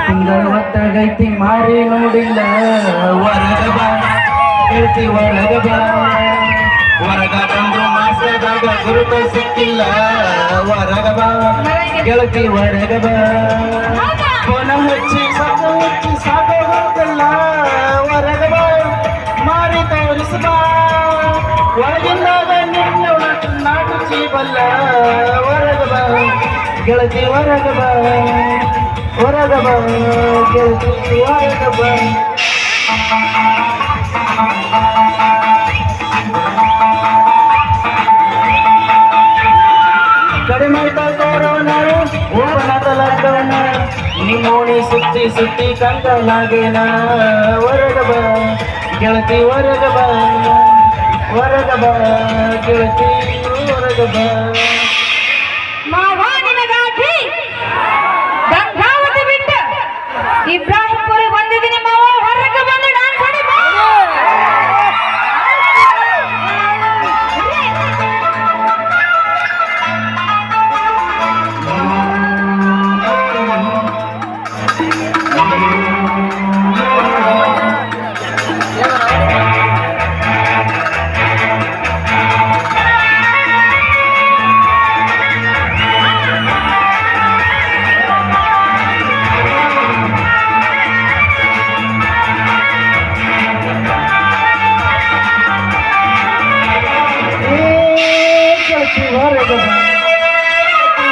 ತಿಂಗಳ ಹೊತ್ತಾಗೈತಿ ಮಾರಿ ನೋಡಿಲ್ಲ ಹೊರಗ ಬಾ ಗೆಳತಿ ಹೊರಗ ಬಾ ಹೊರಗ ಬಂದು ಮಾಸದಾಗ ಗುರುತ ಸಿಕ್ಕಿಲ್ಲ ಹೊರಗ ಬಾ ಗೆಳತಿ ಹೊರಗ ಬಾ ಫೋನ ಹಚ್ಚಿ ಸಾಕ ಹೋಗಲ್ಲ ಹೊರಗ ಬಾ ಮಾರಿ ತೋರಿಸ ಬಾ ಒಳಗಿಂದಾಗ ನಿನ್ನ ನಾಟು ಜೀವಲ್ಲ ಹೊರಗ ಬಾ ಗೆಳತಿ ಹೊರಗ ಬಾ ಹೊರಗ ಬಾ ಗೆಳತಿ ಹೊರಗ ಬಾ ಕಡಿಮೆ ಕೊರೋನ ಓಪನಾದ ಲಾಕ್ಡೌನ್ ನಿಮ್ಮೋಣಿ ಸುತ್ತಿ ಕಂಕಲಾಗೇನ ಹೊರಗ ಬಾ ಗೆಳತಿ ಹೊರಗ ಬಾ ಹೊರಗ ಬಾ ಗೆಳತಿ ಹೊರಗ ಬಾ ಇಬ್ರಾಹಿಂಪುರ ಬಂದಿದ್ದೀನಿ ಮಾವ ಹೊರಗೆ ಬಂದು ಡಾನ್ಸ್ ಮಾಡಿ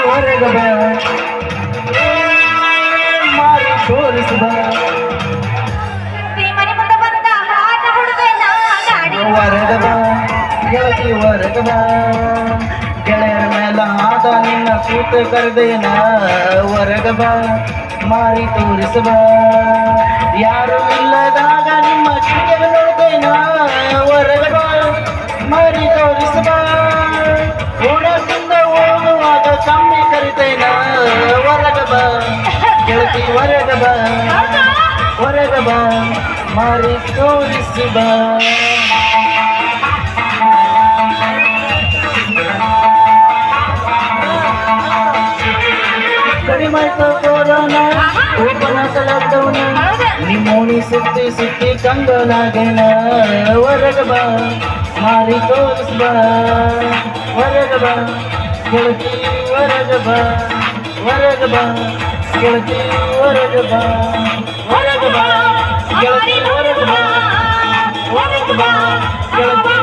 ಹೊರಗ ಬಾ ಮಾರಿ ತೋರಿಸ ಬಾ ಮನೆ ಮುಂದೆ ಬಂದ ಹಾಟ ಹುಡುಗ ಗಾಡಿ ಹೊರಗ ಬಾ ಗೆಳತಿ ಹೊರಗ ಬಾ ಗೆಳೆಯರ ಮೇಲ ಆದ ನಿನ್ನ ಕೂತ ಕರೆದೇನ ಹೊರಗ ಬಾ ಮಾರಿ ತೋರಿಸ ಬಾ ಯಾರು ಇಲ್ಲದಾಗ ನಿಮ್ಮ ಚಿಕ್ಕ ನೋಡ್ತೇನ ಹೊರಗ ಬಾ ಮಾರಿ ತೋರಿಸ ಬಾ ಓಡದಿಂದ ಹೋಗುವಾಗ ಕಮ್ಮಿ ಕರಿತೇನ ಹೊರಗ ಬಾ ಗೆಳತಿ ಹೊರಗ ಬಾ ಹೊರಗ ಬಾ ಮಾರಿ ತೋರಿಸ ಬಾ ಕಡಿಮೆ ಕೊರೋನ ಓಪನಾದ ಲಾಕ್ಡೌನ್ ನಿಮ್ಮೋಣಿ ಸುತ್ತಿ ಕಂಗಲಾಗೇನ ಹೊರಗ ಬಾ ಮಾರಿ ತೋರಿಸ ಬಾ ಹೊರಗ ಬಾ ಗೆಳತಿ ಹೊರಗ ಬಾ ಹೊರಗ ಬಾ ಗೆಳತಿ ಹೊರಗ ಬಾ ಹೊರಗ ಬಾ ಗೆಳತಿ ಹೊರಗ ಬಾ ಹೊರಗ ಬಾ ಗೆಳತಿ